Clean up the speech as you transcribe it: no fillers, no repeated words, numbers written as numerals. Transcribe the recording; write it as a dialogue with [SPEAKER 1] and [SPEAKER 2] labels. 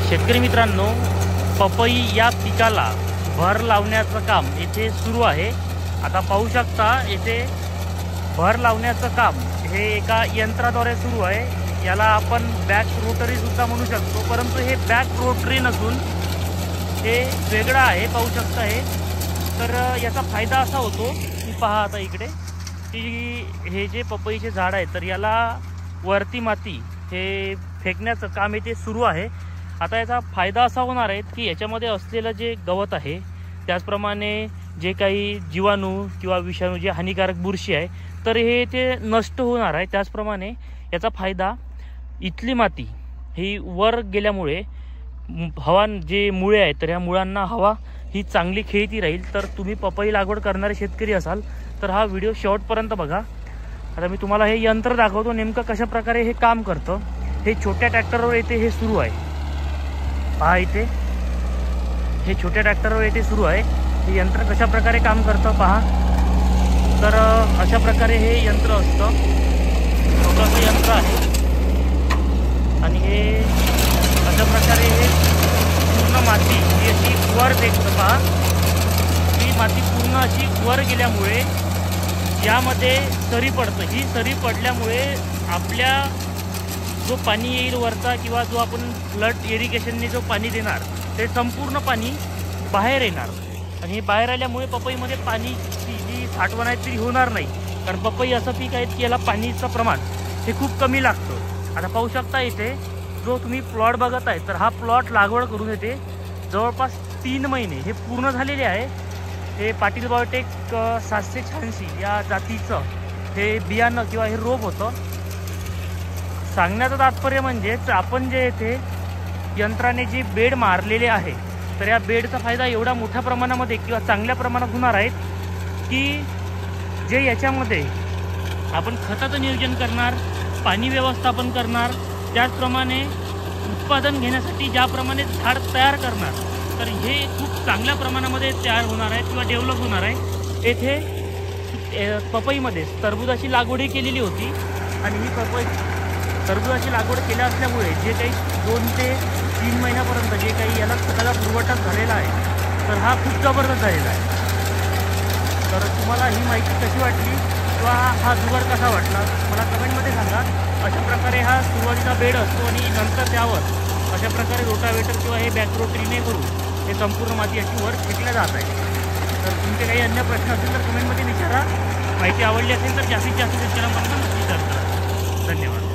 [SPEAKER 1] शेतकरी मित्रांनो, पपई या पिकाला भर लावण्याचं काम येथे सुरू आहे। आता पाहू शकता येथे भर लावण्याचं काम हे एका यंत्राद्वारे सुरू आहे। याला आपण बॅक रोटरी सुद्धा म्हणू शकतो, परंतु हे बॅक रोटरी नसून हे वेगळं आहे। पाहू शकता हे तर याचा फायदा असा होतो की पहा आता इकडे की हे जे पपईचे झाड आहे तर याला वरती माती हे फेकण्याचं काम इथे सुरू आहे। आता याचा फायदा असा होणार आहे की याच्यामध्ये असलेलं जे गवत आहे, त्याचप्रमाणे जे काही जीवाणू किंवा विषाणू जे हानिकारक बुरशी आहे तर हे ते नष्ट होणार आहे। त्याचप्रमाणे याचा फायदा इथली माती ही वर गेल्यामुळे हवा जे मुळे आहेत तर ह्या मुळांना हवा ही चांगली खेळती राहील। तर तुम्ही पपई लागवड करणारे शेतकरी असाल तर हा व्हिडिओ शेवटपर्यंत बघा। आता मी तुम्हाला हे यंत्र दाखवतो नेमकं कशा प्रकारे हे काम करतं। हे छोट्या ट्रॅक्टरवर येथे हे सुरू आहे, पहा इथे हे छोट्या ट्रॅक्टरवर येथे सुरू आहे। हे यंत्र कशा प्रकारे काम करतं पहा। तर अशा प्रकारे हे यंत्र असतं, छोटंसं यंत्र आहे आणि हे अशा प्रकारे हे पूर्ण माती ही अशी वर फेकतं पहा। ही माती पूर्ण अशी वर गेल्यामुळे यामध्ये सरी पडतं। ही सरी पडल्यामुळे आपल्या जो पाणी येईल वरचा किंवा जो आपण फ्लड इरिगेशनने जो पाणी देणार ते संपूर्ण पाणी बाहेर येणार आणि हे बाहेर आल्यामुळे पपईमध्ये पाणीची जी साठवण आहे ती होणार नाही। कारण पपई असं पीक आहे की याला पाणीचं प्रमाण हे खूप कमी लागतं। आता पाहू शकता इथे जो तुम्ही प्लॉट बघत आहे तर हा प्लॉट लागवड करून येते जवळपास 3 महिने हे पूर्ण झालेले आहे। हे पाटील बायोटेक 786 या जातीचं हे बियाणं किंवा हे रोप होतं। सांगण्याचं तात्पर्य म्हणजेच आपण जे येथे यंत्राने जे बेड मारलेले आहे तर या बेडचा फायदा एवढा मोठ्या प्रमाणामध्ये किंवा चांगल्या प्रमाणात होणार आहे की जे याच्यामध्ये आपण खताचं नियोजन करणार, पाणी व्यवस्थापन करणार, त्याचप्रमाणे उत्पादन घेण्यासाठी ज्याप्रमाणे झाड तयार करणार तर हे खूप चांगल्या प्रमाणामध्ये तयार होणार आहे किंवा डेव्हलप होणार आहे। येथे पपईमध्ये टरबुजाची लागवडही केलेली होती आणि ही टरबुजाची लागवड केल्या असल्यामुळे जे काही 2 ते 3 महिन्यापर्यंत जे काही याला खताचा पुरवठा झालेला आहे तर हा खूप जबरदस्त झालेला आहे। तर तुम्हाला ही माहिती कशी वाटली किंवा हा जुगाड कसा वाटला मला कमेंटमध्ये सांगा। अशा प्रकारे हा सुरुवातीचा बेड असतो आणि नंतर त्यावर अशा प्रकारे रोटावेटर किंवा हे बॅक रोटरीने करून हे संपूर्ण माती अशी वर फेकल्या जात आहे। तर तुमचे काही अन्य प्रश्न असतील तर कमेंटमध्ये विचारा। माहिती आवडली असेल तर जास्तीत जास्त शेतकऱ्यांपर्यंत नक्की शेअर करा। धन्यवाद।